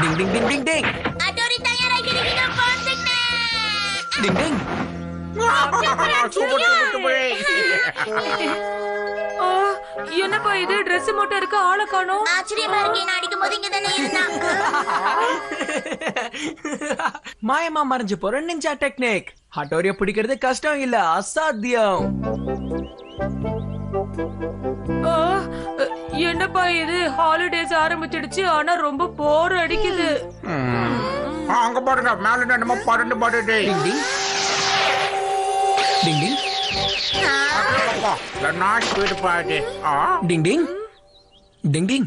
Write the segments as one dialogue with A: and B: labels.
A: டிங் டிங் டிங் டிங் டிங்
B: அதோரி தயாராகிறீங்க போந்துங்க.
A: டிங் டிங்.
C: என்னப்பா இது Dress மட்டும் இருக்கு, ஆளை காணோம்.
B: ஆச்சரியமா இருக்கு, நான் அடிக்கும் போது இங்க தானே இருந்தான்.
A: மாயமா மறைஞ்சு போற நிஞ்சா டெக்னிக். ஹட்டோரிய பிடிக்கிறது கஷ்டம் இல்ல, அசாத்தியம்.
C: என்னப்பா இது ஹாலிடேஸ் ஆரம்பிச்சிடுச்சு, ஆனா ரொம்ப போர் அடிக்குது.
D: அங்க பாருங்க, மேல என்னமோ பறந்து பாடுது.
A: டிங் டிங் டிங் டிங் டிங் டிங் டிங் டிங்.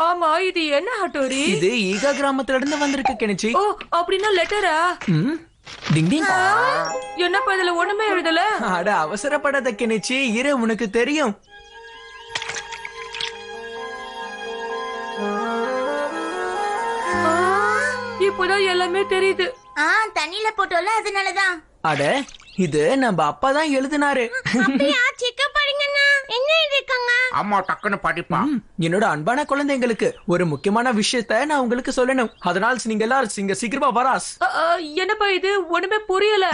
C: ஆமா, இது என்ன ஹட்டோரி?
A: இது ஈகா கிராமத்துல இருந்து வந்திருக்கு கெனிச்சி.
C: ஓ, அப்படின்னா லெட்டரா?
A: டிங் டிங்.
C: என்னப்பா இதுல ஒண்ணுமே எழுதல?
A: அட அவசரப்படாத கெனிச்சி, இரு உனக்கு தெரியும்.
C: இப்போதான் எல்லாமே தெரியுது.
B: தண்ணியில போட்டோல, அதனாலதான்.
A: அட இது நம்ம அப்பா தான் எழுதினாரு.
B: என்ன இருக்காங்க?
D: அம்மா டக்குன்னு படிப்பா.
A: என்னோட அன்பான குழந்தைங்களுக்கு ஒரு முக்கியமான விஷயத்த நான் உங்களுக்கு சொல்லணும். அதனால நீங்க எல்லாரும் சீக்கிரமா வராஸ்.
C: என்னப்பா இது ஒண்ணுமே புரியல.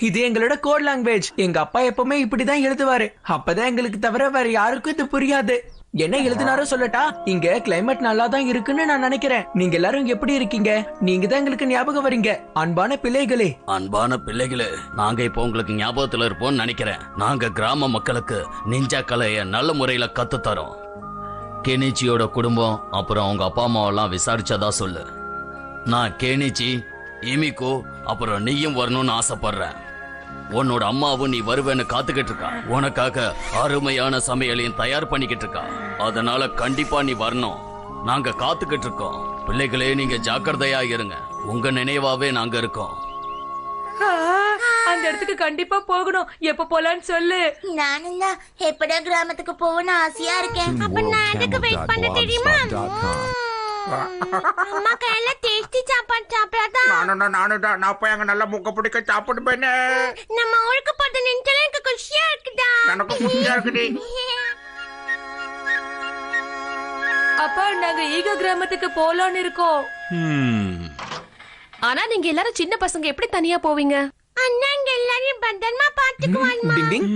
A: இது எங்களோட கோட் லாங்குவேஜ். எங்க அப்பா எப்பவுமே இப்படிதான் எழுதுவாரு. அப்பதான் எங்களுக்கு தவிர வேற யாருக்கும் இது புரியாது. என்ன எழுதினாரோ சொல்லட்டா? இங்க கிளைமேட் நல்லா தான் இருக்குன்னு நான் நினைக்கிறேன். நீங்க எல்லாரும் எப்படி இருக்கீங்க? நீங்க தான் எங்களுக்கு ஞாபகம் வரீங்க, அன்பான பிள்ளைகளே.
E: அன்பான பிள்ளைகளே, நாங்க இப்போ உங்களுக்கு ஞாபகத்துல இருப்போம்னு நினைக்கிறேன். நாங்க கிராம மக்களுக்கு நிஞ்சா கலைய நல்ல முறையில கத்து தரோம். கெனிச்சியோட குடும்பம் அப்புறம் அவங்க அப்பா அம்மாவெல்லாம் விசாரிச்சதா சொல்லு. நான் கெனிச்சி, இமிகோ அப்புறம் நீயும் வரணும்னு ஆசைப்படுறேன். உன்னோட அம்மாவும் நீ வருவேன்னு காத்துக்கிட்டு இருக்கா. உனக்காக அருமையான சமையலையும் தயார் பண்ணிக்கிட்டு இருக்கா. அதனால கண்டிப்பா நீ வரணும். நாங்க காத்துக்கிட்டு இருக்கோம். பிள்ளைகளே, நீங்க ஜாக்கிரதையா இருங்க. உங்க நினைவாவே நாங்க இருக்கோம்.
C: அந்த இடத்துக்கு கண்டிப்பா போகணும். எப்ப போலான்னு சொல்லு.
B: நானும் தான் எப்படா கிராமத்துக்கு போகணும்னு ஆசையா இருக்கேன். அப்ப நான் எதுக்கு வெயிட் பண்ண தெரியுமா? அம்மா கையில டேஸ்டி சாப்பாடு சாப்பிடாதான்.
D: நான் போய் அங்க நல்லா மூக்க பிடிக்க சாப்பிடுவேன்.
B: நம்ம ஊருக்கு போறது நினைச்சாலே எனக்கு குஷியா இருக்குதா.
D: எனக்கு குஷியா இருக்குது.
C: அப்பா, நாங்க ஈகா கிராமத்துக்கு போலான்னு இருக்கோம்.
F: ஆனா நீங்க எல்லாரும் சின்ன பசங்க எப்படி தனியா போவீங்க?
B: அண்ணாங்க எல்லாரையும் பத்திரமா பாத்துக்குவாங்க.
A: டிங் டிங்.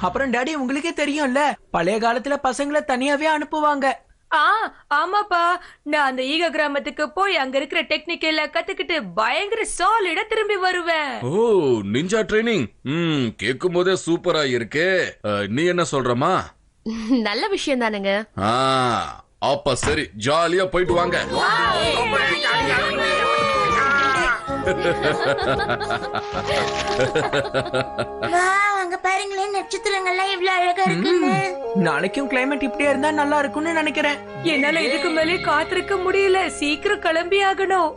A: அப்புறம் டாடி, உங்களுக்கே தெரியும்ல, பழைய காலத்துல பசங்களை தனியாவே அனுப்புவாங்க.
C: ஆமாப்பா, நான் அந்த ஈகா கிராமத்துக்கு போய் அங்க இருக்கிற டெக்னிக் எல்லாம் கத்துக்கிட்டு பயங்கர சாலிடா திரும்பி வருவேன்.
G: ஓ, நிஞ்சா ட்ரைனிங். கேக்கும் போதே சூப்பரா இருக்கே. நீ என்ன சொல்றமா?
F: நல்ல விஷயம் தானுங்க.
G: அப்ப சரி, ஜாலியா போயிட்டு வாங்க.
B: அங்க பாருங்களேன், நட்சத்திரங்கள்லாம் எவ்வளவு அழகா இருக்குன்னு.
A: நாளைக்கும் கிளைமேட் இப்படியே இருந்தா நல்லா இருக்கும்னு நினைக்கிறேன்.
C: என்னால இதுக்கு மேலே காத்திருக்க முடியல. சீக்கிரம் கிளம்பி ஆகணும்.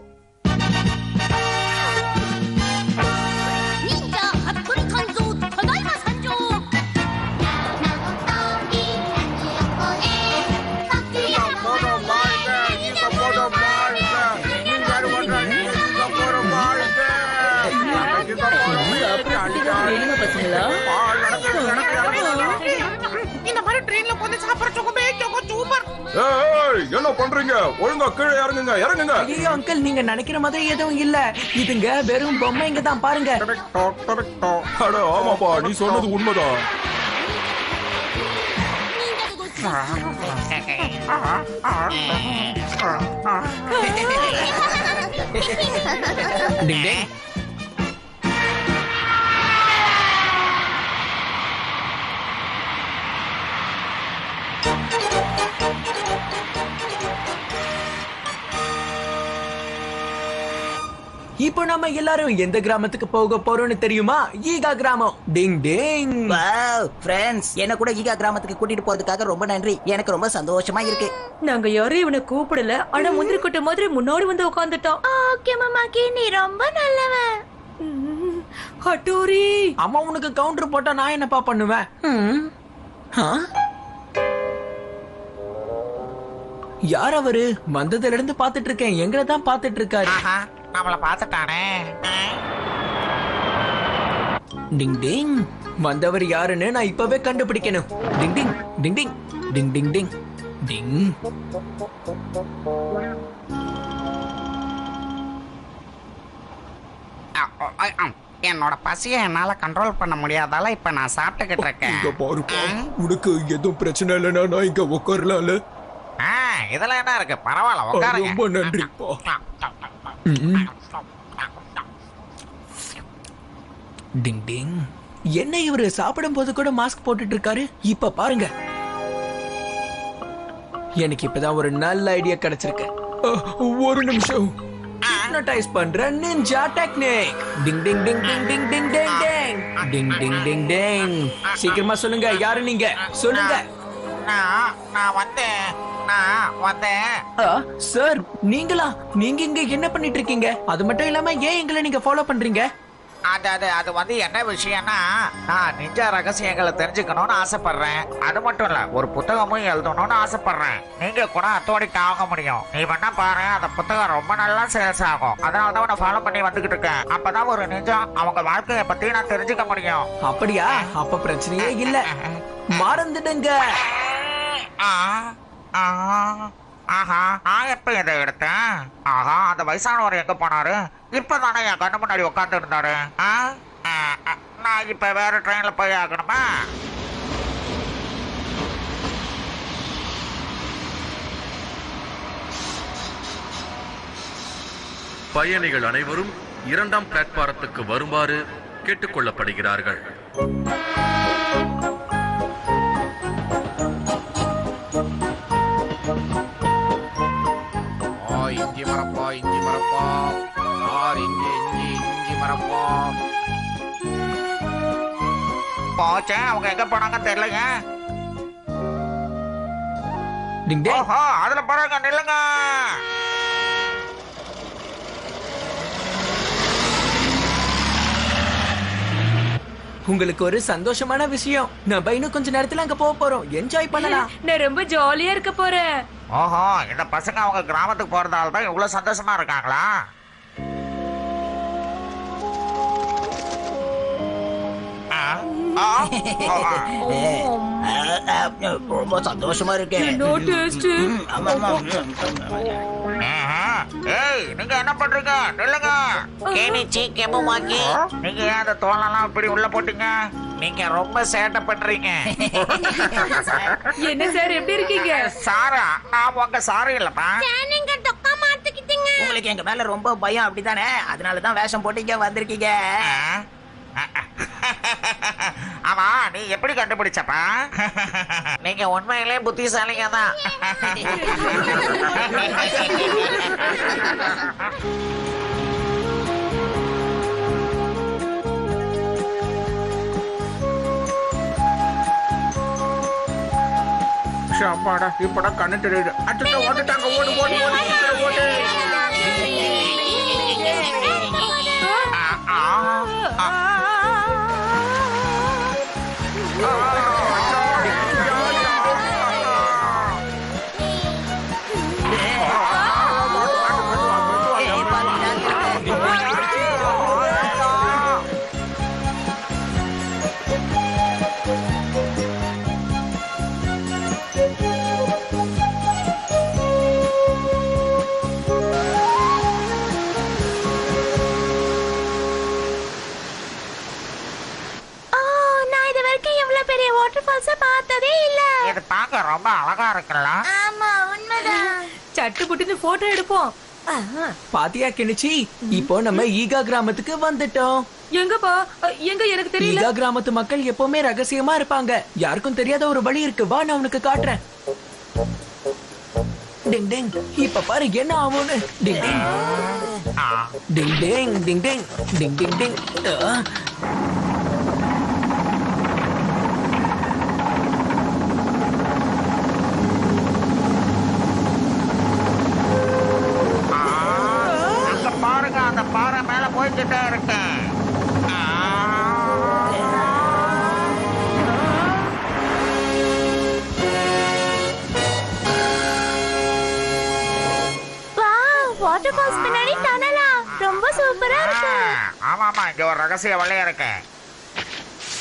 G: என்ன பண்றீங்க? ஒழுங்கா கீழே இறங்குங்க, இறங்குங்க.
A: ஐயோ அங்கிள், நீங்க நினைக்கிற மாதிரி எதுவும் இல்ல. இதுங்க வெறும் பொம்மைங்க தான், பாருங்க.
G: அட ஆமாப்பா, நீ சொன்னது உண்மைதான்.
A: டிங் டிங். இப்போ நம்ம எல்லாரும் எந்த கிராமத்துக்கு போக போறோம்னு தெரியுமா? ஈகா கிராமம். டிங் டிங்.
H: வாவ் ஃப்ரெண்ட்ஸ், என்ன கூட ஈகா கிராமத்துக்கு கூட்டிட்டு போறதுக்காக ரொம்ப நன்றி. எனக்கு ரொம்ப சந்தோஷமா இருக்கு.
C: நாங்க யாரும் இவனை கூப்பிடல, ஆனா முந்திரி கொட்டை மாதிரி முன்னாடி வந்து உட்கார்ந்துட்டான்.
B: ஓகே மாமா, நீ ரொம்ப நல்லவன்.
C: ஹட்டோரி,
A: அம்மா உனக்கு கவுண்டர் போட்டா நான் என்னப்பா பண்ணுவேன்? யார் அவரு? வந்ததுல இருந்து பாத்துட்டு இருக்கேன். எங்களை தான் பாத்துட்டு இருக்காரு.
D: நம்மள பாத்துட்டானே.
A: டிங் டிங். வந்தவர் யாருன்னு நான் இப்பவே கண்டுபிடிக்கணும். டிங் டிங் டிங் டிங் டிங் டிங் டிங் டிங்.
D: என்னோட பசியை என்னால கண்ட்ரோல் பண்ண முடியாதால இப்ப நான் சாப்பிட்டுக்கிட்டு இருக்கேன்.
A: இங்க பாருப்பா, உனக்கு எதுவும் பிரச்சனை இல்லைன்னா நான் இங்க உட்காரலாம்ல.
D: இதுல என்ன இருக்கு, பரவாயில்ல உட்காருங்க.
A: ரொம்ப நன்றிப்பா. டிங் டிங். என்ன இவரு சாப்பிடும் போது கூட மாஸ்க் போட்டுட்டு இருக்காரு? இப்ப பாருங்க, எனக்கு இப்பதான் ஒரு நல்ல ஐடியா கிடைச்சிருக்கு. ஒரு நிமிஷம். ஹிப்னோடைஸ் பண்ற நிஞ்சா டெக்னிக். டிங் டிங் டிங் டிங் டிங் டிங் டிங் டிங் டிங் டிங் டிங் டிங். சீக்கிரமா சொல்லுங்க, யாரு நீங்க? சொல்லுங்க.
D: நான் வந்தேன்.
A: சார், நீங்களா? நீங்க இங்க என்ன பண்ணிட்டு இருக்கீங்க? அது மட்டும் இல்லாம ஏன் எங்களை நீங்க ஃபாலோ பண்றீங்க?
D: அது வந்து என்ன விஷயம்னா, நான் நிஞ்சா ரகசியங்களை தெரிஞ்சுக்கணும்னு ஆசைப்படுறேன். அது மட்டும் இல்ல, ஒரு புத்தகமும் எழுதணும்னு ஆசைப்படுறேன். நீங்க கூட அத்தோடிக்கு ஆக முடியும். நீ வேணா பாரு, அந்த புத்தகம் ரொம்ப நல்லா சேல்ஸ் ஆகும். அதனாலதான் உன்னை ஃபாலோ பண்ணி வந்துகிட்டு இருக்கேன். அப்பதான் ஒரு நிஜா அவங்க வாழ்க்கைய பத்தி நான் தெரிஞ்சுக்க முடியும்.
A: அப்படியா? அப்ப பிரச்சனையே இல்ல, மறந்துடுங்க.
D: ஆஹா, நான் எப்ப இதை எடுத்தேன்? ஆஹா, அந்த வயசானவர் எங்க போனாரு? இப்பதானே என் கண்ணு முன்னாடி உட்கார்ந்து இருந்தாரு. நான் இப்ப வேற ட்ரெயின்ல போய் ஆகணுமா?
G: பயணிகள் அனைவரும் 2ஆம் பிளாட்பாரத்துக்கு வருமாறு கேட்டுக்கொள்ளப்படுகிறார்கள்.
D: இஞ்சி மரப்பா, இஞ்சி மரப்பா, இஞ்சி இஞ்சி இஞ்சி மரப்பா. போச்சே, அவங்க எங்க போனாங்க தெரியலங்க.
A: டிங் டிங்.
D: ஓஹோ, அதுல போறாங்க, நில்லுங்க.
A: உங்களுக்கு ஒரு சந்தோஷமான விஷயம், நம்ம இன்னும் கொஞ்ச நேரத்துல அங்க போக போறோம். என்ஜாய் பண்ணலாம்.
C: நான் ரொம்ப ஜாலியா இருக்க போறேன்.
D: ஓஹோ, இந்த பசங்க அவங்க கிராமத்துக்கு போறதால தான் இவ்வளவு சந்தோஷமா இருக்காங்களா?
H: ரொம்ப சந்தோஷமா இருக்கேன்.
C: No taste.
D: ஏய், நீங்க என்ன பண்றீங்க? நில்லுங்க. கேனிச்சி கெமுமாக்கி, நீங்க ஏன் அந்த தோலெல்லாம் இப்படி உள்ள போட்டீங்க? நீங்க ரொம்ப சேட்டை பண்றீங்க.
C: என்ன சார், எப்படி இருக்கீங்க?
D: சாரா, நான் உங்க சாரி இல்லப்பா.
B: நீங்க தொக்கா மாத்திக்கிட்டீங்க.
H: உங்களுக்கு எங்க மேல ரொம்ப பயம் அப்படித்தானே? அதனாலதான் வேஷம் போட்டு இங்க வந்திருக்கீங்க.
D: ஆமா, நீ எப்படி கண்டுபிடிச்சப்பா? நீங்க உண்மையிலே புத்திசாலிங்க தான்.
I: அப்பாடா, இப்படா கண்ணு தெரியுது. அச்சோ, ஓட்டுட்டாங்க. ஓடு ஓடு ஓடு, சீக்கிரம் ஓடு.
B: பார்த்ததே இல்ல.
D: இது பார்க்க ரொம்ப அழகா இருக்குல்ல?
B: ஆமா, உண்மைதான்.
C: சட்டு புட்டுன்னு போட்டோ எடுப்போம்.
A: பாத்தியா கிணிச்சி, இப்போ நம்ம ஈகா கிராமத்துக்கு வந்துட்டோம்.
C: எங்கப்பா? எங்க? எனக்கு தெரியல.
A: ஈகா கிராமத்து மக்கள் எப்பவுமே ரகசியமா இருப்பாங்க. யாருக்கும் தெரியாத ஒரு வழி இருக்கு, வா நான் உனக்கு காட்டுறேன். டிங் டிங். இப்ப பாரு என்ன ஆகும்னு. டிங் டிங் டிங் டிங் டிங் டிங் டிங் டிங் டிங்.
D: பாருங்க, அந்த பாறை மேல போய்கிட்டே இருக்கேன்.
B: வாட்டர் ஃபால்ஸ் பின்னாடி டனலா ரொம்ப சூப்பரா இருக்கு.
D: ஆமா ஆமா, இங்க ஒரு ரகசிய வழியா இருக்கு.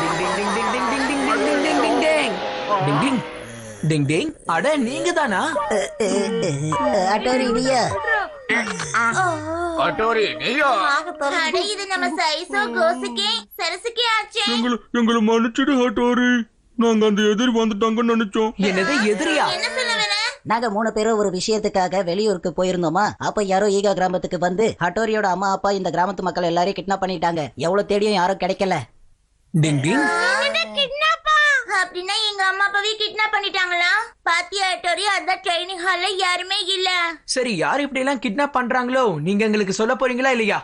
A: டிங் டிங் டிங் டிங் டிங் டிங் டிங் டிங் டிங் டிங் டிங் டிங் டிங் டிங் அட நீங்க தானா?
H: அட்டோரி நீயா?
I: அட்டோரி நீயா?
B: அட இது நம்ம சைஸோ கோசுக்கே சரசுக்கே ஆச்சே.
G: எங்களை மன்னிச்சிடு ஹட்டோரி. நாங்க அந்த எதிரி வந்துட்டாங்கன்னு நினைச்சோம்.
A: என்னது எதிரியா?
B: என்ன சொல்ல வர?
H: நாங்க 3 பேரும் ஒரு விஷயத்துக்காக வெளியூருக்கு போயிருந்தோமா. அப்ப யாரோ ஈகா கிராமத்துக்கு வந்து ஹட்டோரியோட அம்மா அப்பா இந்த கிராமத்து மக்கள் எல்லாரையும் கிட்னாப் பண்ணிட்டாங்க. எவ்வளவு தேடியும் யாரும் கிடைக்கல.
A: டிங் டிங்.
B: அப்படின்னா எங்க அம்மா அப்பாவே கிட்னாப் பண்ணிட்டாங்களா? பாத்தியா ஹட்டோரி, அந்த ட்ரைனிங் ஹால்ல யாருமே இல்ல.
A: சரி, யார் இப்படி எல்லாம் கிட்னாப் பண்றாங்களோ நீங்க எங்களுக்கு சொல்ல போறீங்களா இல்லையா?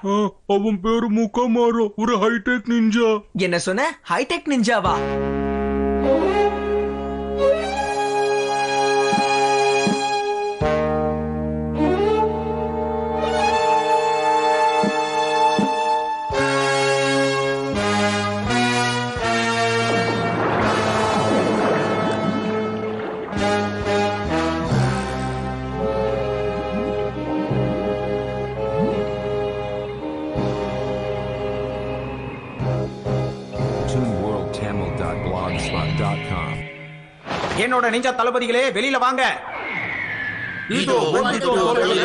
G: அவன் பேரு முக்காமாரோ, ஒரு ஹைடெக் நிஞ்சா.
A: என்ன சொன்ன? ஹைடெக் நிஞ்சாவா?
I: என்னோட நிஞ்சா தளபதிகளே வெளியில வாங்க.
G: இதோ வந்துட்டோம் தோழர்களே.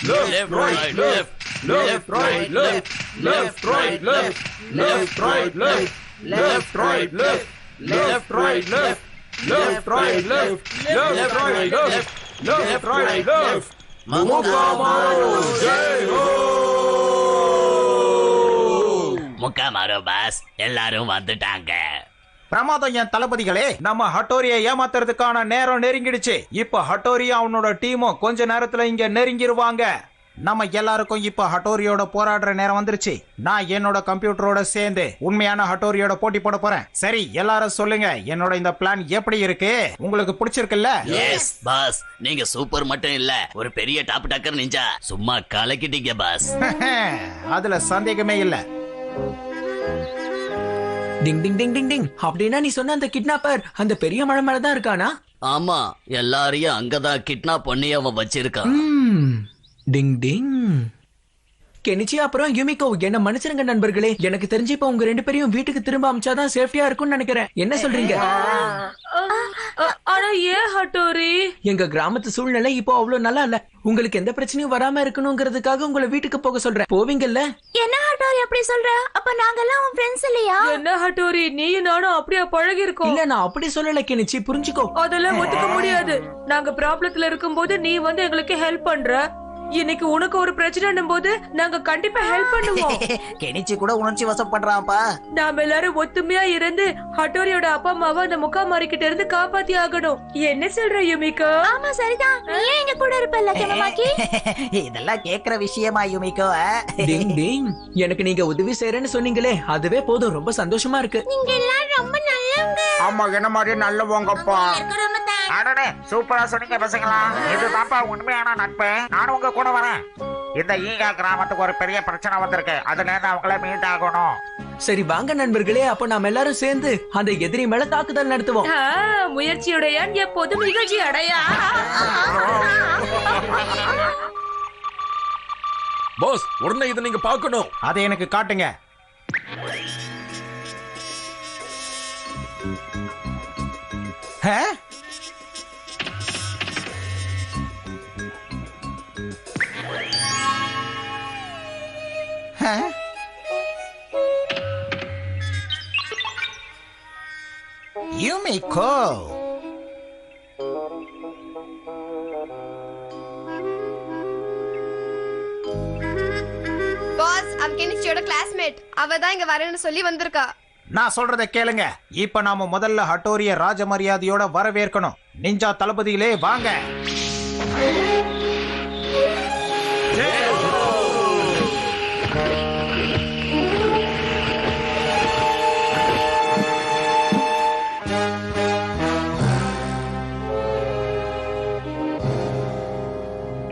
G: Left right left, left right left, left right left, left right left, left right left, left right left, left right left, left right left, left right left. முக்காமாரோ ஜெய் ஹோ.
E: முக்காமாரோ பாஸ், எல்லாரும் வந்துட்டாங்க.
I: பிரமாதம் என் தளபதிகளே. நம்ம ஹட்டோரியை ஏமாத்துறதுக்கான நேரம் நெருங்கிடுச்சு. இப்ப ஹட்டோரியா அவனோட டீமும் கொஞ்ச நேரத்துல இங்க நெருங்கிருவாங்க. நம்ம எல்லாருக்கும் இப்ப ஹட்டோரியோட போராடுற நேரம் வந்துருச்சு. நான் என்னோட கம்ப்யூட்டரோட சேர்ந்து உண்மையான ஹட்டோரியோட போட்டி போட போறேன். சரி, எல்லாரும் சொல்லுங்க, என்னோட இந்த பிளான் எப்படி இருக்கு? உங்களுக்கு பிடிச்சிருக்குல்ல?
E: எஸ் பாஸ், நீங்க சூப்பர் மட்டும் இல்ல, ஒரு பெரிய டாப் டக்கர் நிஞ்சா. சும்மா கலக்கிட்டீங்க பாஸ்.
I: அதுல சந்தேகமே இல்ல.
A: டிங் டிங் டிங் டிங் டிங். அப்படின்னா நீ சொன்ன அந்த கிட்னாப்பர் அந்த பெரிய மலை மேலதான் இருக்கானா?
E: ஆமா, எல்லாரையும் அங்கதான் கிட்னாப் பண்ணி அவன் வச்சிருக்கான்.
A: டிங் டிங். கெனிச்சி அப்புறம் யுமிகோ, என்ன மன்னிச்சிருங்க நண்பர்களே. எனக்கு தெரிஞ்சு இப்ப உங்க 2 பேரையும் வீட்டுக்கு திரும்ப அமிச்சாதான் சேஃப்டியா இருக்கும்னு நினைக்கிறேன். என்ன சொல்றீங்க?
C: ஆனா ஏன் ஹட்டோரி?
A: எங்க கிராமத்து சூழ்நிலை இப்போ அவ்வளவு நல்லா இல்ல. உங்களுக்கு எந்த பிரச்சனையும் வராம இருக்கணுங்கிறதுக்காக உங்களை வீட்டுக்கு போக சொல்றேன். போவீங்கல்ல?
B: என்ன ஹட்டோரி அப்படி சொல்ற? அப்ப நாங்கெல்லாம் உன் ஃப்ரெண்ட்ஸ் இல்லையா?
C: என்ன ஹட்டோரி, நீயும் நானும் அப்படியே பழகி இருக்கோம்.
A: இல்ல, நான் அப்படி சொல்லல கெனிச்சி, புரிஞ்சுக்கோ.
C: அதெல்லாம் ஒத்துக்க முடியாது. நாங்க ப்ராப்ளத்துல இருக்கும்போது நீ வந்து எங்களுக்கு ஹெல்ப் பண்ற. இன்னைக்கு உனக்கு ஒரு பிரச்சனைன்னும் போது நாங்க கண்டிப்பா ஹெல்ப் பண்ணுவோம்.
H: கெனிச்சி கூட உணர்ச்சி வசப்படுறான்ப்பா.
C: நாம எல்லாரும் ஒத்துமையா இருந்து ஹட்டோரியோட அப்பா அம்மாவை அந்த முக்காமாரி கிட்ட இருந்து காப்பாத்தி ஆகணும். என்ன சொல்ற யுமிகோ?
B: ஆமா சரிதான். நீ ஏன் எங்க கூட இருப்பல்ல தமமாக்கி?
H: இதெல்லாம் கேக்குற விஷயமா யுமிகோ?
A: டிங் டிங். எனக்கு நீங்க உதவி செய்யறேன்னு சொன்னீங்களே, அதுவே போதும். ரொம்ப சந்தோஷமா இருக்கு.
B: நீங்க எல்லாம் ரொம்ப நல்லவங்க.
I: ஆமா, என்ன மாதிரி நல்லவங்கப்பா.
B: ரொம்ப தேங்க்ஸ்.
D: அடடே, சூப்பரா சொன்னீங்க பசங்களா. இதுதான்ப்பா உண்மையான நட்பு. நானும் உங்க கூட வரேன். இந்த ஈகா கிராமத்துக்கு ஒரு பெரிய பிரச்சனை வந்திருக்கு. அதுல இருந்து அவங்கள மீட் ஆகணும்.
A: சரி வாங்க நண்பர்களே, அப்ப நாம எல்லாரும் சேர்ந்து அந்த எதிரி மேல தாக்குதல் நடத்துவோம்.
C: முயற்சியுடைய எப்போதும் நிகழ்ச்சி அடையா.
G: பாஸ், உடனே இதை நீங்க பார்க்கணும்.
I: அதை எனக்கு காட்டுங்க. யுமிகோ,
J: பாஸ், அவ கெனிச்சியோட கிளாஸ்மேட். அவ தான் இங்க வரேன்னு சொல்லி வந்திருக்கா.
I: நான் சொல்றத கேளுங்க. இப்ப நாம முதல்ல ஹட்டோரிய ராஜ மரியாதையோட வரவேற்கணும். நிஞ்சா தளபதிகளே வாங்க.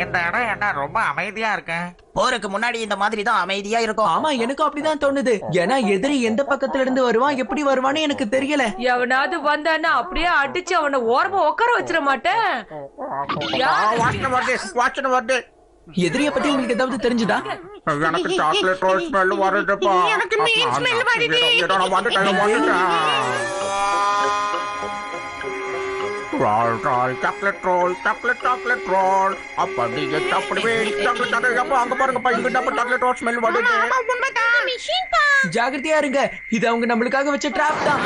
D: இந்த இடம் என்ன ரொம்ப அமைதியா இருக்கு?
H: போருக்கு முன்னாடி இந்த மாதிரி தான் அமைதியா இருக்கும்.
A: ஆமா, எனக்கும் அப்படிதான் தோணுது. ஏன்னா எதிரி எந்த பக்கத்துல இருந்து வருவான், எப்படி வருவான்னு எனக்கு தெரியல.
C: எவனாவது வந்தானா அப்படியே அடிச்சு அவனை ஓரமா உட்கார வச்சிட மாட்டேன்.
A: எதிரிய பத்தி உங்களுக்கு ஏதாவது தெரிஞ்சுதா?
I: எனக்கு சாக்லேட் ரோல் ஸ்மெல் வருதுப்பா.
B: எனக்கு மீன் ஸ்மெல் வருது.
I: Chocolate roll, chocolate roll. அப்ப நீங்க சாப்பிடுவே சாக்லேட். அப்ப அங்க பாருங்கப்பா, இங்க சாக்லேட் ரோல் ஸ்மெல் வருது.
A: ஜாகிரதையா இருங்க, இது அவங்க நம்மளுக்காக வச்ச ட்ராப் தான்.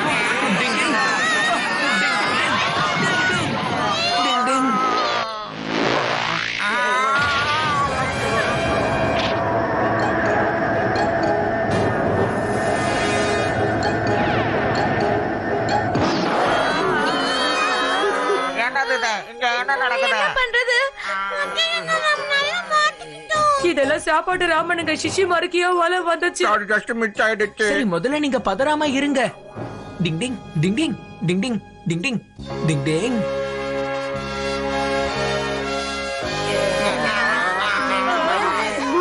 D: நடக்குது?
B: பண்றது
C: இதெல்லாம் சாப்பாட்டு ராமனுங்க சிஷி மறுக்கியோ வலை வந்துச்சு.
G: ஜஸ்ட் மிஸ் ஆயிடுச்சு.
A: சரி முதல்ல நீங்க பதறாம இருங்க. டிங் டிங் டிங் டிங் டிங் டிங் டிங் டிங் டிங் டிங்.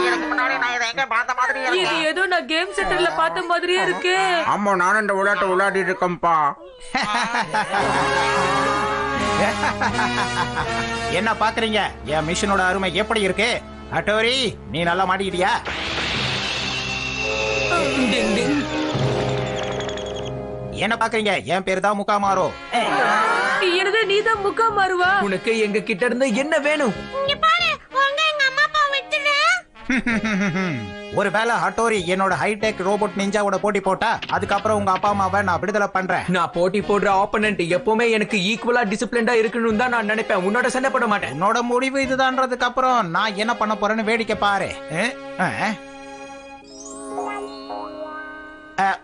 D: இதுக்கு முன்னாடி நான் இதை எங்க பார்த்த மாதிரி
C: இது
D: இருக்கு.
C: ஏதோ நான் கேம் சென்டர்ல பார்த்த மாதிரியே இருக்கு.
G: ஆமா நானும் இந்த விளையாட்டை விளையாடிட்டு இருக்கேன்ப்பா.
I: என்ன பாக்குறீங்க? என் மிஷனோட அருமை எப்படி இருக்கு? ஹட்டோரி, நீ நல்லா மாட்டிக்கிட்டியா?
A: டிங் டிங்.
I: என்ன பாக்குறீங்க? என் பேரு தான் முகாமாரோ.
C: எனது நீதான் முக்கா மாறுவா.
A: உனக்கு எங்க கிட்ட இருந்து என்ன வேணும்?
B: இங்க பாரு உங்க எங்க அம்மா அப்பா விட்டுரு.
I: ஒருவேளை ஹட்டோரி என்னோட ஹைடெக் ரோபோட் நிஞ்சாவோட போட்டி போட்டா அதுக்கப்புறம் உங்க அப்பா அம்மாவை நான் விடுதலை பண்றேன்.
A: நான் போட்டி போடுற ஆப்போனன்ட் எப்பவுமே எனக்கு ஈக்குவலா டிசிப்ளின்டா இருக்கணும் தான் நான் நினைப்பேன். உன்னோட சண்டை போட மாட்டேன்.
I: உன்னோட முடிவு இதுதான்றதுக்கு அப்புறம் நான் என்ன பண்ண போறேன்னு வேடிக்கை பாரு.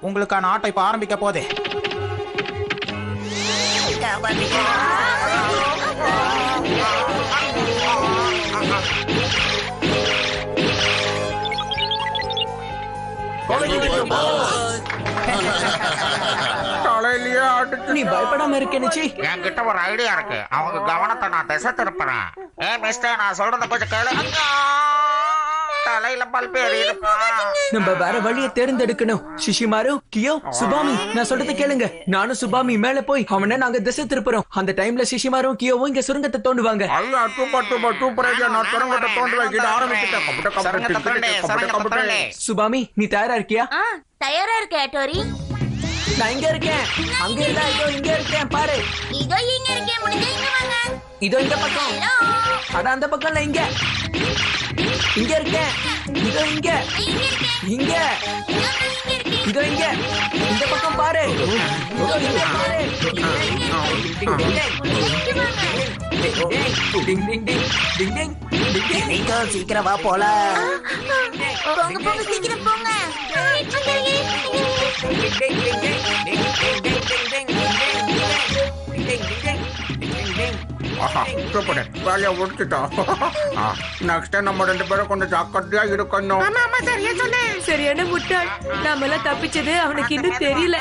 I: உங்களுக்கான ஆட்டம் இப்ப ஆரம்பிக்க போதே.
G: தலையிலேயே அடிச்சு.
A: நீ பயப்படாம இருக்க நிச்சி.
D: என்கிட்ட ஒரு ஐடியா இருக்கு. அவங்க கவனத்தை நான் திசை திருப்புறேன். மிஸ்டர், நான் சொல்றத கொஞ்சம் கேளு. தலையில பல்பு எரியுதுப்பா.
A: நம்ம வேற வழியை தேர்ந்தெடுக்கணும். சிஷிமாரு, கியோ, சுபாமி, நான் சொல்றதை கேளுங்க. நானும் சுபாமி மேல போய் அவனை நாங்க திசை திருப்புறோம். அந்த டைம்ல சிஷிமாரும் கியோவும் இங்க சுரங்கத்தை தோண்டுவாங்க.
G: ஐயா சூப்பர் ஐடியா. நான் சுரங்கத்தை தோண்டி வைக்கிட்டு ஆரம்பிச்சுட்டேன்.
A: சுபாமி, நீ தயாரா இருக்கியா?
B: தயாரா இருக்க ஹட்டோரி.
A: நான் இங்க இருக்கேன். அங்க இல்ல, இதோ இங்க இருக்கேன் பாரு.
B: இதோ இங்க இருக்கேன். முடிஞ்சா இங்க வாங்க.
A: இதோ இந்த பக்கம்.
B: ஹலோ.
A: அட அந்த பக்கம்ல இங்க. இங்க இருக்கேன். இதோ இங்க.
B: இங்க இருக்கேன்.
A: இங்க.
B: இங்க இருக்கேன்.
A: இதோ இங்க. இந்த பக்கம் பாரு. இதோ இங்க பாரு. டிங் டிங் டிங் டிங் டிங்.
H: நீங்க சீக்கிரம் வா போலாம்.
B: போங்க போங்க சீக்கிரம் போங்க.
G: சூப்பர், வேலையை முடிச்சுட்டோம். நெக்ஸ்ட் டைம் நம்ம 2 பேரும் கொஞ்சம் ஜாக்கிரதையா இருக்கணும்.
C: சரியான முட்டாள். நாம எல்லாம் தப்பிச்சது அவனுக்கு இன்னும் தெரியல.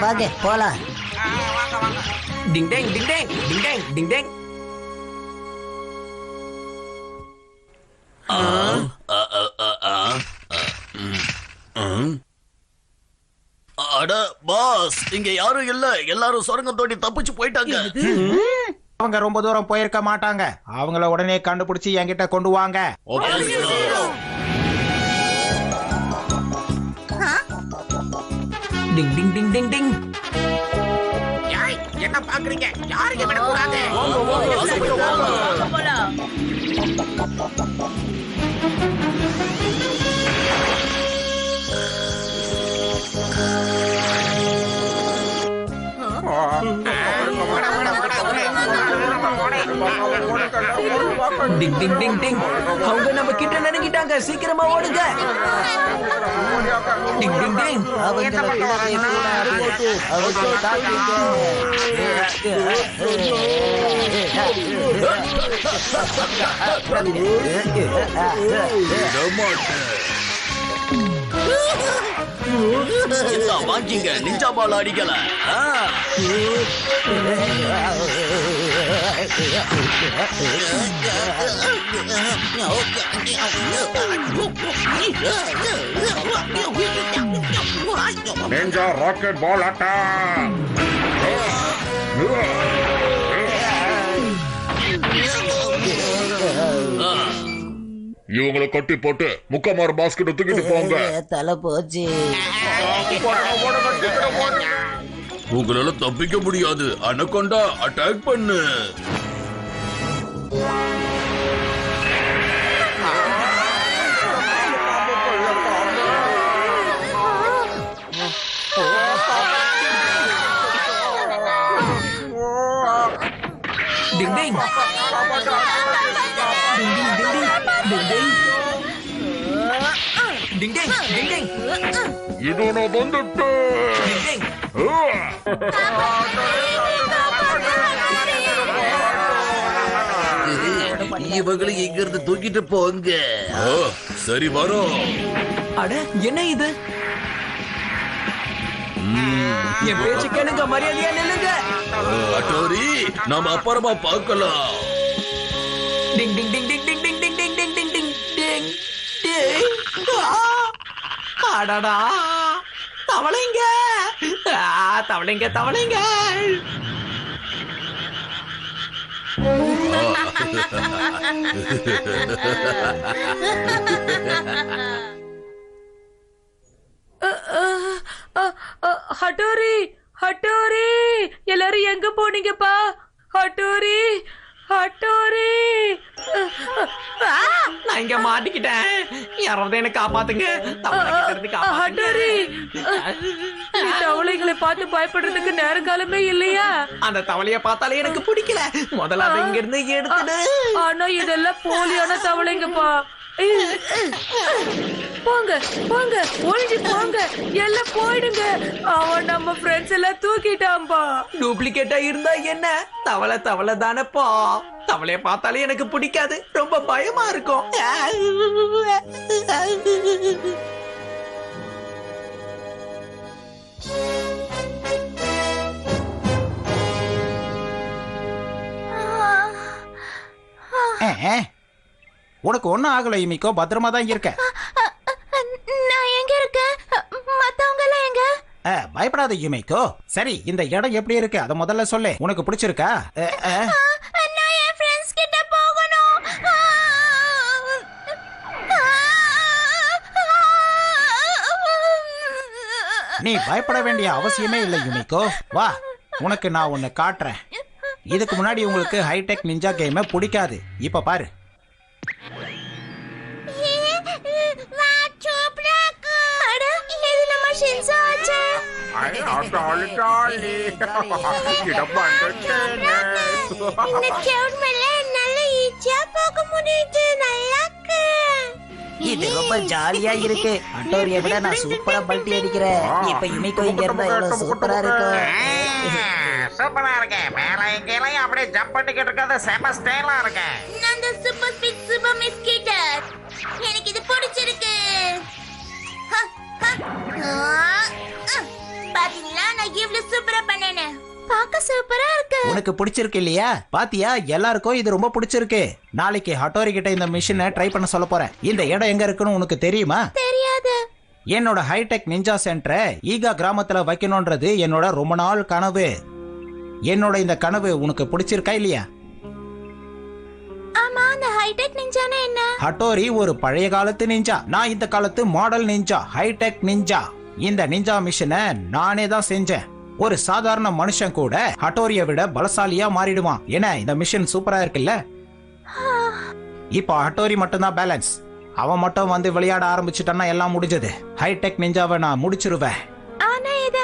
H: வாங்க போலாம்.
A: டிங் டேங் டிங் டேங் டிங் டேங் டிங் டேங்.
E: அட பாஸ், இங்க யாரும் இல்ல. எல்லாரும் சுரங்கம் தோண்டி தப்பிச்சு போயிட்டாங்க.
I: அவங்க ரொம்ப தூரம் போயிருக்க மாட்டாங்க. அவங்கள உடனே கண்டுபிடிச்சு என்கிட்ட கொண்டு வாங்க.
A: டிங் டிங் டிங் டிங் டிங்.
D: என்ன பாக்குறீங்க? யாருக்கு விட கூடாது.
A: டிங் டிங் டிங் டிங். அவங்க நம்ம கிட்ட நெருங்கிட்டாங்க. சீக்கிரமா ஓடுங்க. டிங் டிங் டிங்.
E: வாங்கிங்க, நிஞ்சா பால் அடிக்கல.
G: நிஞ்சா ராக்கெட் பால் அட்டாக்.
K: இவங்களை கட்டி போட்டு முக்கமார் பாஸ்கெட் தூக்கிட்டு போங்க.
H: தலை போச்சு.
E: உங்களால தப்பிக்க முடியாது. அனகொண்டா அட்டாக் பண்ணு.
A: டிங் டிங். டிங் டிங் டிங் டிங்.
K: இது நான் வந்துட்டு.
A: டிங் டிங்.
G: இவங்களை இங்க இருந்து தூக்கிட்டு போங்க.
K: சரி வரோம்.
A: அட என்ன இது? என் பேச்சு கேளுங்க, மரியாதையா நில்லுங்க.
G: ஹட்டோரி, நாம அப்புறமா பார்க்கலாம்.
A: டிங் டிங் டிங் டிங் டிங் டிங் டிங் டிங் டிங் டிங் டிங் டிங் டிங். அடடா, தவளைங்க தவளைங்க தவளைங்க.
C: ஹட்டோரி, ஹட்டோரி, எல்லாரும் எங்க போனீங்கப்பா? Hattori, Hattori.
A: நான் இங்க மாட்டிக்கிட்டேன். யாராவது என்ன காப்பாத்துங்க.
C: ஹட்டோரி, நீ தவளைகளை பார்த்து பயப்படுறதுக்கு நேரங்காலமே இல்லையா?
A: அந்த தவளைய பார்த்தாலே எனக்கு பிடிக்கல. முதல்ல அதை இங்க இருந்து எடுத்துடு.
C: ஆனா இதெல்லாம் போலியான தவளைங்கப்பா. போங்க போங்க, ஒழிஞ்சு போங்க, எல்லாம் போயிடுங்க. அவன் நம்ம ஃப்ரெண்ட்ஸ் எல்லாம் தூக்கிட்டான்பா.
A: டூப்ளிகேட்டா இருந்தா என்ன? தவளை தவளை தானப்பா. தவளைய பார்த்தாலே எனக்கு பிடிக்காது. ரொம்ப பயமா இருக்கும்.
I: உனக்கு ஒண்ணும் ஆகல இமிக்கோ, பத்திரமா தான் இருக்க.
B: நான் எங்க இருக்கேன்? மத்தவங்க எல்லாம் எங்க?
I: பயப்படாத யுமிக்கோ. சரி, இந்த இடம் எப்படி இருக்கு அத முதல்ல சொல்லு. உனக்கு பிடிச்சிருக்கா?
B: நான் என் ஃப்ரெண்ட்ஸ் கிட்ட போகணும்.
I: நீ பயப்பட வேண்டிய அவசியமே இல்லை யுமிக்கோ. வா, உனக்கு நான் ஒன்னு காட்டுறேன். இதுக்கு முன்னாடி உங்களுக்கு ஹைடெக் நிஞ்சா கேம் பிடிக்காது. இப்ப பாரு.
H: இது ரொம்ப ஜாலியா இருக்கு. ஹட்டோரியை விட நான் சூப்பரா பல்ட்டி அடிக்கிறேன். இப்ப யுமிக்கோ இங்க இருந்தா எவ்வளவு சூப்பரா இருக்கும்.
D: சூப்பரா இருக்கேன். மேல எங்கெல்லாம் அப்படியே ஜம்ப் பண்ணிக்கிட்டு இருக்கிறது செம ஸ்டைலா இருக்கேன்.
B: நான் தான் சூப்பர் ஸ்பீட் சூப்பர் மிஸ்கீட்டர். எனக்கு இது பிடிச்சிருக்கு. பாத்தீங்களா, நான் இவ்ளோ சூப்பரா பண்ணேன். பார்க்க சூப்பரா இருக்கு.
I: உனக்கு பிடிச்சிருக்கு இல்லையா? பாத்தியா, எல்லாருக்கும் இது ரொம்ப பிடிச்சிருக்கு. நாளைக்கு ஹட்டோரி கிட்ட இந்த மிஷினை ட்ரை பண்ண சொல்ல போறேன். இந்த இடம் எங்க இருக்குன்னு உனக்கு தெரியுமா?
B: தெரியாது.
I: என்னோட ஹைடெக் நிஞ்சா சென்டரை ஈகா கிராமத்துல வைக்கணும்ன்றது என்னோட ரொம்ப நாள் கனவு. என்னோட இந்த கனவு உனக்கு பிடிச்சிருக்கா இல்லையா?
B: ஆமா, அந்த ஹைடெக் நிஞ்சானா என்ன?
I: ஹட்டோரி ஒரு பழைய காலத்து நிஞ்சா. நான் இந்த காலத்து மாடல் நிஞ்சா, ஹைடெக் நிஞ்சா. இந்த நிஞ்சா மிஷினை நானே தான் செஞ்சேன். ஒரு சாதாரண மனுஷன் கூட ஹட்டோரியை விட பலசாலியா மாறிடுவான். ஏன்னா இந்த மிஷின் சூப்பரா இருக்குல்ல? இப்போ ஹட்டோரி மட்டும் தான் பேலன்ஸ். அவன் மட்டும் வந்து விளையாட ஆரம்பிச்சுட்டான்னா எல்லாம் முடிஞ்சது. ஹைடெக் நிஞ்சாவை நான் முடிச்சிருவேன்.
B: ஆனா இத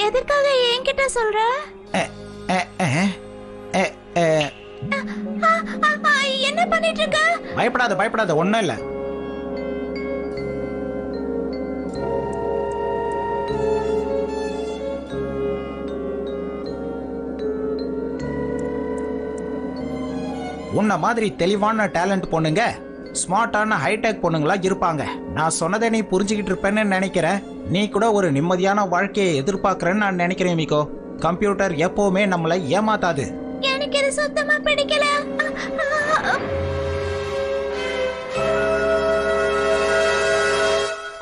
B: எதற்காக என்கிட்ட சொல்ற? என்ன பண்ணிட்டு இருக்க?
I: பயப்படாத பயப்படாத, ஒண்ணும் இல்ல. உன்ன மாதிரி தெளிவான டேலண்ட் பொண்ணுங்க ஸ்மார்ட்டான ஹைடெக் பொண்ணுங்களா இருப்பாங்க. நான் சொன்னதை நீ புரிஞ்சுக்கிட்டு இருப்பேன்னு நினைக்கிறேன். நீ கூட ஒரு நிம்மதியான வாழ்க்கையை எதிர்பார்க்கறேன்னு நான் நினைக்கிறேன் மிகோ. கம்ப்யூட்டர் எப்பவுமே நம்மளை ஏமாத்தாது.
B: எனக்கு இது சுத்தமா பிடிக்கல.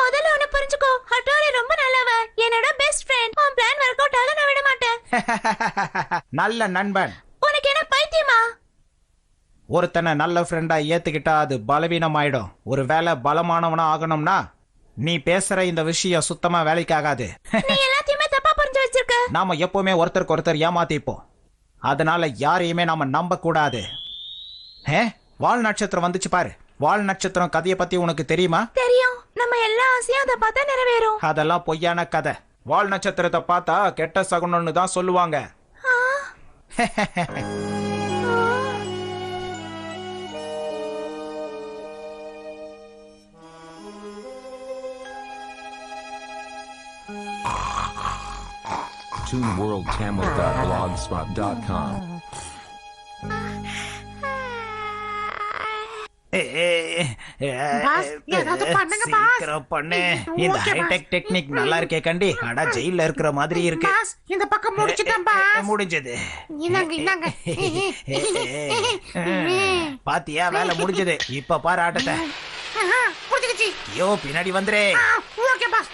B: முதல்ல ஒன்னு புரிஞ்சுக்கோ, ஹட்டோரி ரொம்ப நல்லவ, என்னோட பெஸ்ட் ஃப்ரெண்ட். உன் பிளான் வொர்க் அவுட் ஆக நான் விட மாட்டேன்.
I: நல்ல நண்பன்.
B: உனக்கு என்ன பைத்தியமா?
I: ஒருத்தனை நல்ல ஃப்ரெண்டா ஏத்துக்கிட்டா அது பலவீனம் ஆயிடும். ஒரு வேலை பலமானவனா ஆகணும்னா நீ பேசுற இந்த விஷயம் சுத்தமா வேலைக்கு ஆகாது.
B: நீ எல்லாத்தையுமே தப்பா புரிஞ்சு வச்சிருக்க.
I: நாம எப்பவுமே ஒருத்தருக்கு ஒருத்தர் ஏமாத்திப்போம். அதனால யாரையுமே நாம நம்ப கூடாது. வால் நட்சத்திரம் வந்துச்சு பாரு. வால் நட்சத்திரம் கதையை பத்தி உனக்கு தெரியுமா?
B: தெரியும். நம்ம எல்லா ஆசையும் அதை பார்த்தா நிறைவேறும்.
I: அதெல்லாம் பொய்யான கதை. வால் நட்சத்திரத்தை பார்த்தா கெட்ட சகுனம்னு தான் சொல்லுவாங்க.
L: ToonWorldTamil.blogspot.com
I: சீக்கிரம் பண்ணு. இந்த ஹைடெக் டெக்னிக் நல்லா இருக்கே கண்டி. அடா ஜெயில இருக்கிற மாதிரி இருக்கு.
L: இந்த பக்கம் முடிச்சிட்டேன் பாஸ்.
I: முடிஞ்சது.
L: இன்னாங்க.
I: பாத்தியா வேலை முடிஞ்சது. இப்ப பாரு ஆட்டத்தை.
L: முடிஞ்சிடுச்சு.
I: ஐயோ பின்னாடி வந்துரு.
L: Okay boss.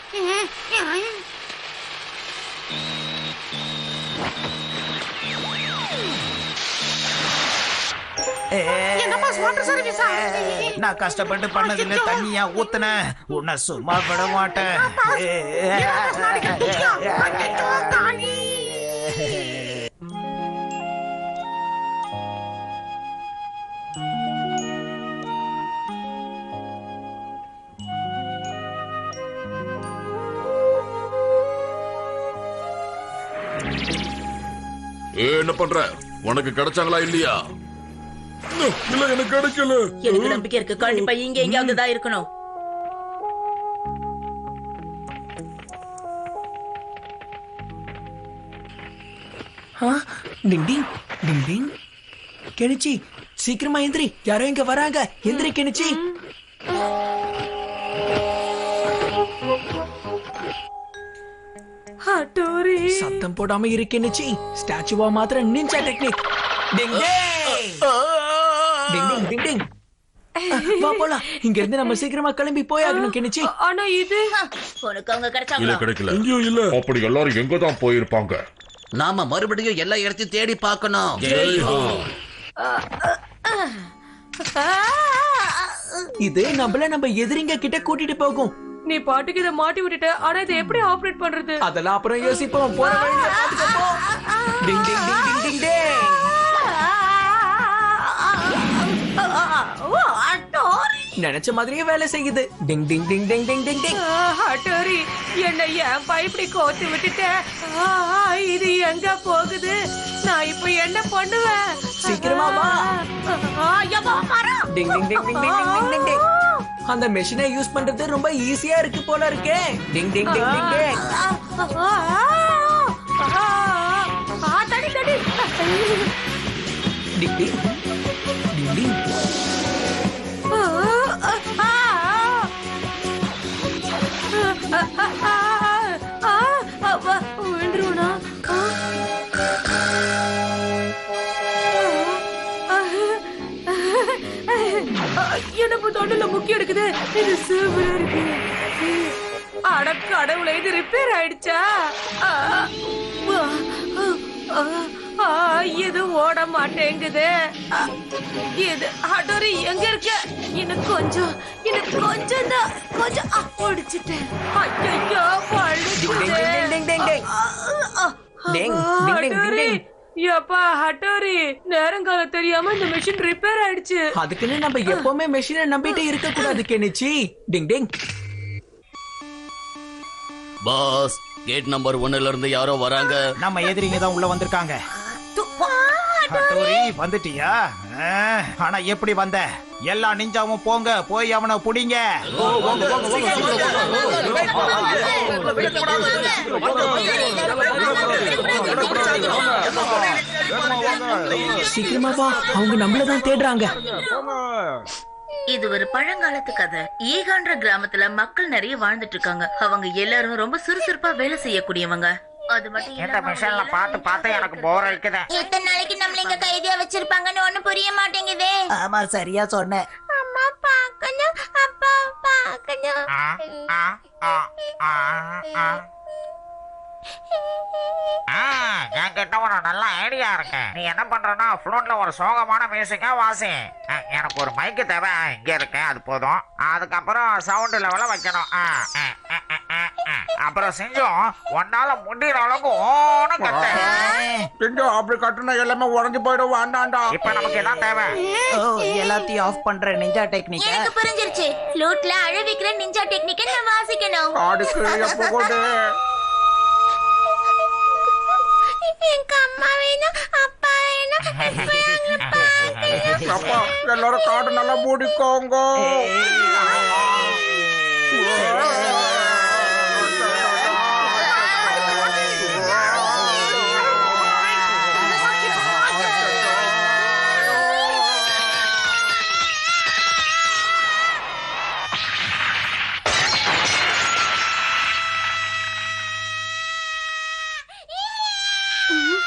I: நான் கஷ்டப்பட்டு பண்ணதுல தண்ணியா ஊத்துன உன்னை சும்மா விட மாட்டேன்.
K: என்ன பண்ற? உனக்கு கிடைச்சாங்களா இல்லையா? இல்ல எனக்கு கிடைக்கல.
M: எனக்கு நம்பிக்கை இருக்கு. கண்டிப்பா இங்க எங்கயாவது தான் இருக்கணும்.
A: டிங் டிங் டிங் டிங். கெனிச்சி சீக்கிரமா எந்திரி. யாரோ இங்க வராங்க. எந்திரி கெனிச்சி.
C: ஹட்டோரி
A: சத்தம் போடாம இரு கெனிச்சி. ஸ்டாச்சுவா மாத்திர நிஞ்சா டெக்னிக். டிங் டிங் டிங் டிங் டிங். வா போலாம். இங்க இருந்து நம்ம சீக்கிரமா கிளம்பி போயாகணும் கெனிச்சி.
C: ஆனா இது
B: உனக்கு அவங்க
K: இல்ல
B: கிடைச்சாங்களா?
K: கிடைக்கல. எங்கேயும் இல்ல. அப்படி எல்லாரும் எங்க தான் போயிருப்பாங்க?
N: நாம மறுபடியும் எல்லா இடத்தையும் தேடி பார்க்கணும்.
A: இது நம்ம எதிரிங்க கிட்ட கூட்டிட்டு போகும்.
C: நீ பாட்டுக்கு இதை மாட்டி விட்டுட்ட. ஆனா இதை எப்படி ஆபரேட் பண்றது?
A: அதெல்லாம் அப்புறம் யோசிப்போம். போற வழியில பாத்துக்கோ. டிங் டிங் டிங் டிங் டிங் டிங். நினைச்ச மாதிரியே வேலை செய்யுது. டிங் டிங் டிங் டிங் டிங் டிங் டிங்.
C: ஹட்டோரி என்ன ஏன் இப்படி கோத்து விட்டுட்ட? இது எங்க போகுது? நான் இப்ப என்ன பண்ணுவேன்?
A: சீக்கிரமா வா. டிங் டிங் டிங் டிங் டிங் டிங் டிங் டிங். அந்த மெஷினை யூஸ் பண்றது ரொம்ப ஈஸியா இருக்கு போல இருக்கே. டிங் டிங் டிங் டிங் டிங்.
C: தடி தடி.
A: டிங் டிங் டிங் டிங்.
C: விழுந்துருவனா? எனக்கு தொண்டல முக்கியம் எடுக்குது. இது சூப்பரா இருக்கு. அட கடவுளே, இது ரிப்பேர் ஆயிடுச்சா? இது ஓட மாட்டேங்குது. இது ஹட்டோரி எங்க இருக்க? எனக்கு கொஞ்சம் தான் கொஞ்சம் ஒடிச்சிட்டேன். ஐயோ எப்பா ஹட்டோரி, நேரங்காலம் தெரியாம இந்த மெஷின் ரிப்பேர் ஆயிடுச்சு.
A: அதுக்குன்னு நம்ம எப்பவுமே மெஷினை நம்பிட்டு இருக்க கூடாது கெனிச்சி. டிங் டிங்.
E: பாஸ், கேட் நம்பர் 1ல இருந்து யாரோ வராங்க.
I: நம்ம எதிரிங்க தான் உள்ள வந்திருக்காங்க. ஹட்டோரி வந்துட்டியா? ஆனா எப்படி வந்த? எல்லா நிஞ்சாவும் போங்க, போய் அவனை புடிங்க.
A: சீக்கிரமா வா. அவங்க நம்மளதான் தேடுறாங்க.
B: இது ஒரு பழங்காலத்து கதை. ஈகான்ற கிராமத்துல மக்கள் நிறைய வாழ்ந்துட்டு இருக்காங்க. அவங்க எல்லாரும் ரொம்ப சுறுசுறுப்பா வேலை செய்யக்கூடியவங்க. அது மட்டும்
D: இந்த மிஷன்ல பார்த்து எனக்கு போர் அடிக்குது.
B: எத்தனை நாளைக்கு நம்மள இங்க கைதியா வச்சிருப்பாங்கன்னு ஒண்ணு புரிய மாட்டேங்குதே.
H: ஆமா சரியா சொன்ன.
B: அம்மா பாக்கணும், அப்பா பாக்கணும்.
D: என்கிட்ட ஒரு நல்ல ஐடியா இருக்கு. நீ என்ன பண்றனா, ஃப்ளூட்ல ஒரு சோகமான மியூசிக்கா வாசி. எனக்கு ஒரு மைக்கு தேவை. இங்க இருக்கு, அது போதும். அதுக்கப்புறம் சவுண்ட் லெவல வைக்கணும். அப்புறம் செஞ்சோம் ஒன்னால முடிகிற அளவுக்கு ஓன கட்ட.
I: அப்படி கட்டுன எல்லாமே உடஞ்சு போயிடும். வேண்டாண்டா.
D: இப்ப நமக்கு எல்லாம் தேவை.
H: எல்லாத்தையும் ஆஃப் பண்ற நிஞ்சா டெக்னிக்.
B: எனக்கு புரிஞ்சிருச்சு. ஃப்ளூட்ல அழவிக்கிற நிஞ்சா டெக்னிக்கை நான் வாசிக்கணும். எங்க அம்மா வேணும், அப்பா வேணும்.
I: அப்பா எல்லாரும் காடு நல்லா மூடிக்கோங்க.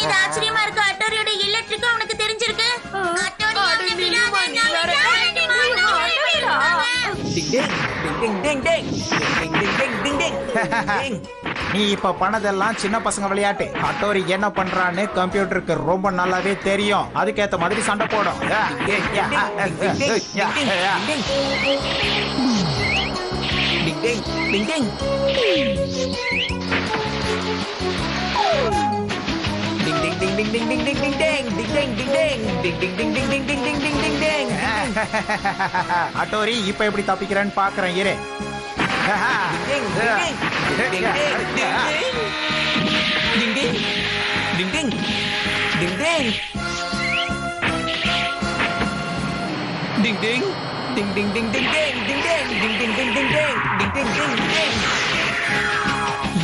B: இது ஆச்சரியமா இருக்கு. அட்டோரியோட எலக்ட்ரிக் அவனுக்கு தெரிஞ்சிருக்கு.
I: நீ இப்ப பண்ணதெல்லாம் சின்ன பசங்க விளையாட்டு. அட்டோரி என்ன பண்றான்னு கம்ப்யூட்டருக்கு ரொம்ப நல்லாவே தெரியும். அதுக்கேத்த மாதிரி சண்டை போடும். அட்டோரி இப்ப எப்படி தப்பிக்கிறேன்னு பாக்குறேன் இரு.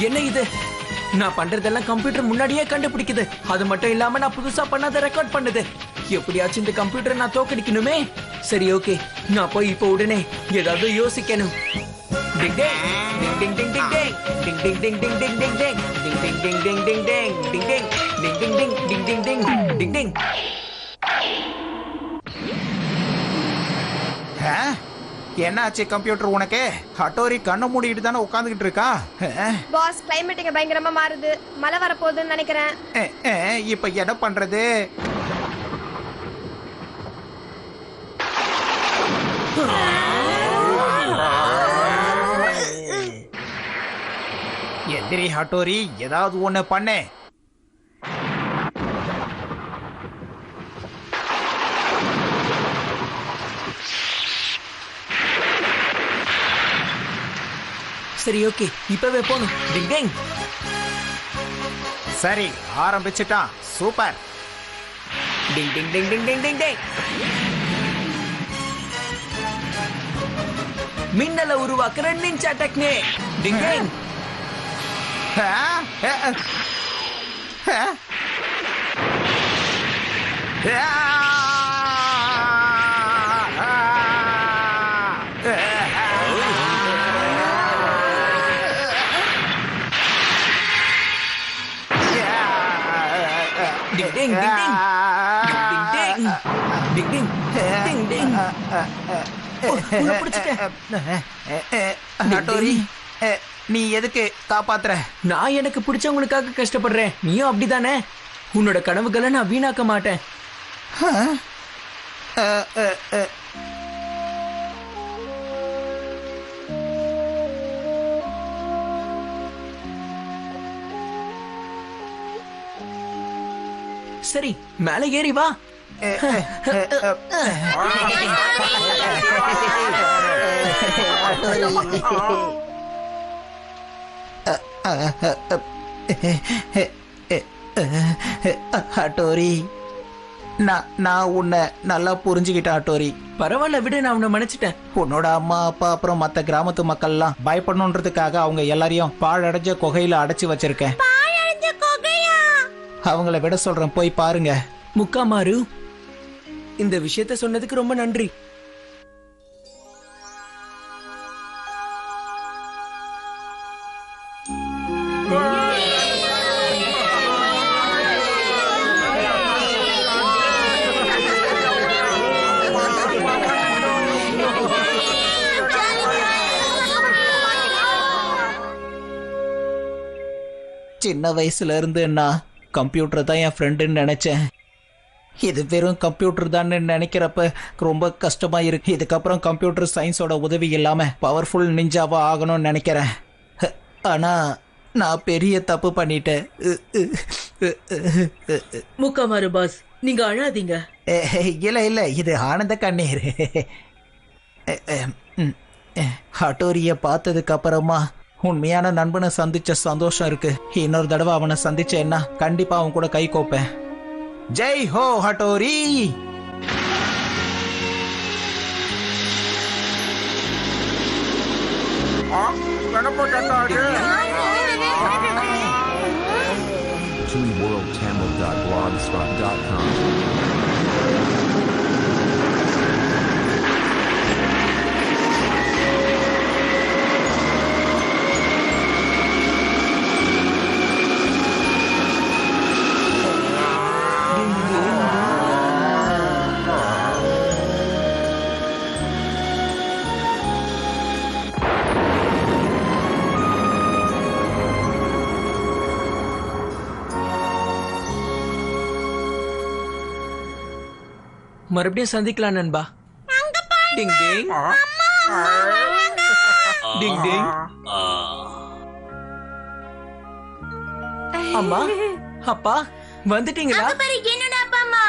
A: என்ன இது? நான் பண்றதெல்லாம் கம்ப்யூட்டர் முன்னாடியே கண்டுபிடிக்குது. அது மட்டும் இல்லாம நான் புதுசா பண்ணாத ரெக்கார்ட் பண்ணுது. எப்படியாச்சும் இந்த கம்ப்யூட்டரை நான் தோக்கடிக்கணுமே. சரி, ஓகே, நான் போய் இப்போ உடனே ஏதாவது யோசிக்கணும்.
I: என்னாச்சு கம்ப்யூட்டர் உனக்கு? அட்டோரி கண்ணை மூடிட்டு தானே உட்காந்துக்கிட்டு இருக்கா?
J: பாஸ், கிளைமேட் இங்க பயங்கரமா மாறுது. மழை வரப்போகுதுன்னு நினைக்கிறேன்.
I: இப்ப என்ன பண்றது? எதிரி ஹட்டோரி, ஏதாவது ஒண்ணு பண்ணு.
A: சரி, ஓகே, இப்பவே போணும். டிங் டிங்.
I: சரி, ஆரம்பிச்சிட்டான். சூப்பர்.
A: டிங் டிங் டிங் டிங் டிங் டிங் டிங். மின்னல உருவாக்குற நிஞ்சா டெக்னிக். டிங் டிங். Ding ding ding ding. Ding ding. Ding ding. Ding ding.
I: அட்டோரி, நீ எதுக்கு காப்பாத்துற?
A: நான் எனக்கு பிடிச்சவங்களுக்காக கஷ்டப்படுறேன். நீயும் அப்படிதானே? உன்னோட கனவுகளை நான் வீணாக்க மாட்டேன். சரி, மேலே ஏறி வா.
I: அட்டோரி, நான் உன்னை நல்லா புரிஞ்சுக்கிட்டேன் அட்டோரி.
A: பரவாயில்ல, விட, நான் உன்னை மன்னிச்சிட்டேன்.
I: உன்னோட அம்மா அப்பா அப்புறம் மத்த கிராமத்து மக்கள்லாம் பயப்படணுன்றதுக்காக அவங்க எல்லாரையும் பாழடைஞ்ச குகையில அடைச்சு வச்சிருக்கேன். அவங்கள விட சொல்றேன், போய் பாருங்க.
A: முக்காமாரு, இந்த விஷயத்த சொன்னதுக்கு ரொம்ப நன்றி.
I: சின்ன வயசுல இருந்து நான் கம்ப்யூட்டர் தான் என் ஃப்ரெண்டுன்னு நினைச்சேன். இது வெறும் கம்ப்யூட்டர் தான் நினைக்கிறப்ப ரொம்ப கஷ்டமா இருக்கு. இதுக்கப்புறம் கம்ப்யூட்டர் சயின்ஸோட உதவி இல்லாம பவர்ஃபுல் நிஞ்சாவா ஆகணும்னு நினைக்கிறேன். ஆனா நான் பெரிய தப்பு பண்ணிட்டேன்.
M: முக்காமாரு பாஸ், நீங்க அழாதீங்க.
I: இல்ல, இது ஆனந்த கண்ணீர். ஹட்டோரிய பார்த்ததுக்கு அப்புறமா உண்மையான நண்பனை சந்திச்ச சந்தோஷம் இருக்கு. இன்னொரு தடவை அவனை சந்திச்சேன்னா கண்டிப்பா அவன் கூட கை கோப்பேன். ஜெய் ஹோ ஹட்டோரி.
G: ToonWorldTamil.blogspot.com
A: மறுபடியும் சந்திக்கலாம் நண்பா. டிங் டிங் டிங் டிங். அம்மா அப்பா வந்துட்டீங்களா?
B: என்னோட அப்பா அம்மா.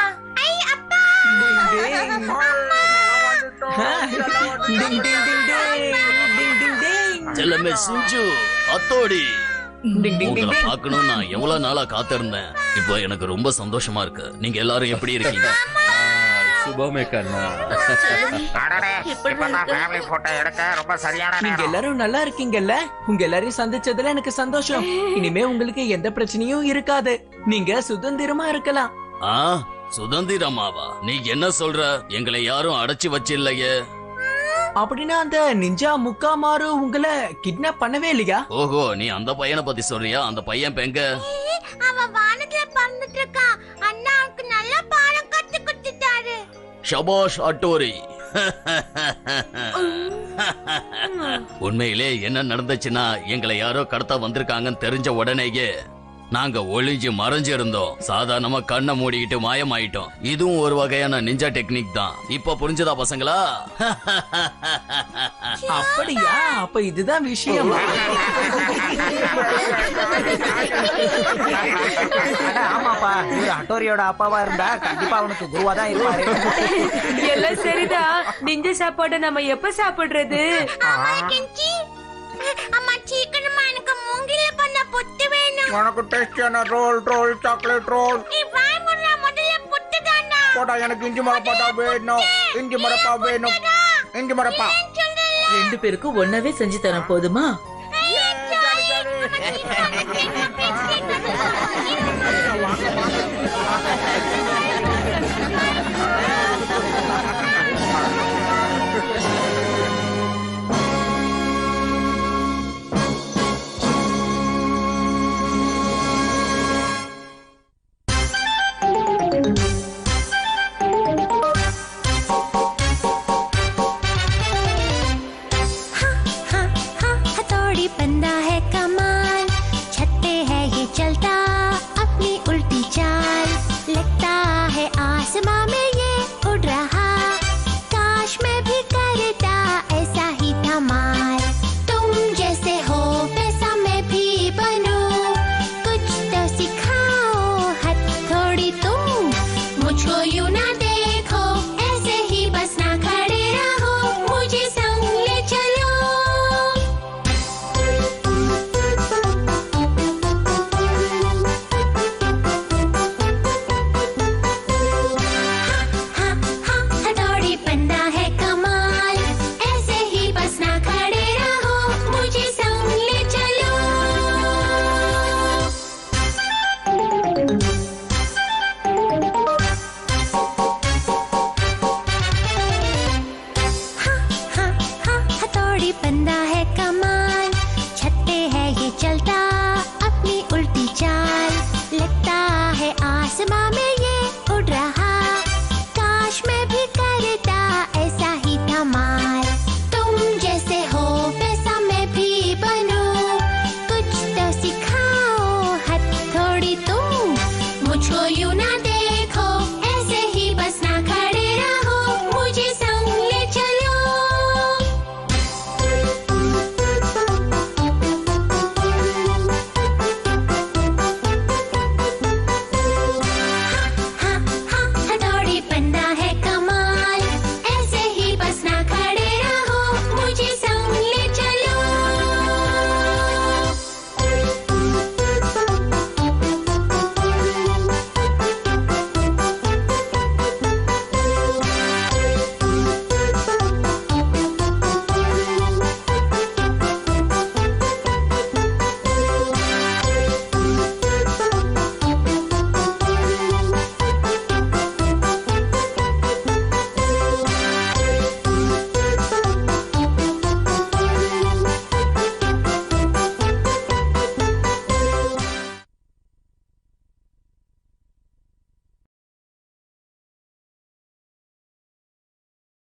E: செல்லமே சிஞ்சு அத்தோடி உங்களை பார்க்கணும் நான் எவ்வளவு நாளா காத்திருந்தேன். இப்போ எனக்கு ரொம்ப சந்தோஷமா இருக்கு. நீங்க எல்லாரும் எப்படி இருக்கீங்க?
G: சுபமே கண்ணா.
D: ஃபேமிலி போட்டோ எடுக்க ரொம்ப சரியான
A: நீங்க எல்லாரும் நல்லா இருக்கீங்கல்ல? உங்க எல்லாரையும் சந்திச்சதுல எனக்கு சந்தோஷம். இனிமே உங்களுக்கு எந்த பிரச்சனையும் இருக்காது. நீங்க சுதந்திரமா இருக்கலாம்.
E: சுதந்திரமாவா? நீ என்ன சொல்ற? எங்களை யாரும் அடைச்சு வச்சில்லையே.
A: அப்படின்னா அந்த நிஞ்சா முக்காமாரு உங்களை கிட்னாப் பண்ணவே இல்லையா?
E: ஓஹோ, நீ அந்த பையனை பத்தி சொல்றியா? அந்த பையன் பெங்க?
B: அவன் வானத்துல பறந்துட்டு இருக்கான். அண்ணாவுக்கு நல்ல பாடம் கத்து கொடுத்துட்டாரு.
E: ஷபாஷ் அட்டோரி. உண்மையிலே என்ன நடந்துச்சுன்னா, எங்களை யாரோ கடத்த வந்திருக்காங்கன்னு தெரிஞ்ச உடனேயே நாங்க ஒளிஞ்சு மறைஞ்சு இருந்தோம். சாதாரணமா கண்ணை மூடிக்கிட்டு மாயமாயிட்டோம். இதுவும் ஒரு வகையான நிஞ்சா டெக்னிக் தான். இப்ப புரிஞ்சதா பசங்களா?
A: அப்படியா? அப்ப இதுதான் விஷயம்.
I: ஆமாப்பா, இவரு ஹட்டோரியோட அப்பாவா இருந்தா கண்டிப்பா அவனுக்கு குருவா தான் இருப்பாரு.
C: எல்லாம் சரிதான். நிஞ்ச சாப்பாடு நம்ம எப்ப சாப்பிடுறது?
B: அம்மா சீக்கிரமா எனக்கு மூங்கில பண்ண புட்டு வேணும்.
I: உனக்கு டேஸ்டியான ரோல் சாக்லேட் ரோல்.
B: நீ வாய் மூடுற, முதல்ல புட்டு தானா?
I: போடா, எனக்கு இஞ்சி மரப்பா வேணும். இஞ்சி மரப்பா வேணும். இஞ்சி மரப்பா.
M: 2 பேருக்கும் ஒன்னாவே செஞ்சு தரேன், போதுமா?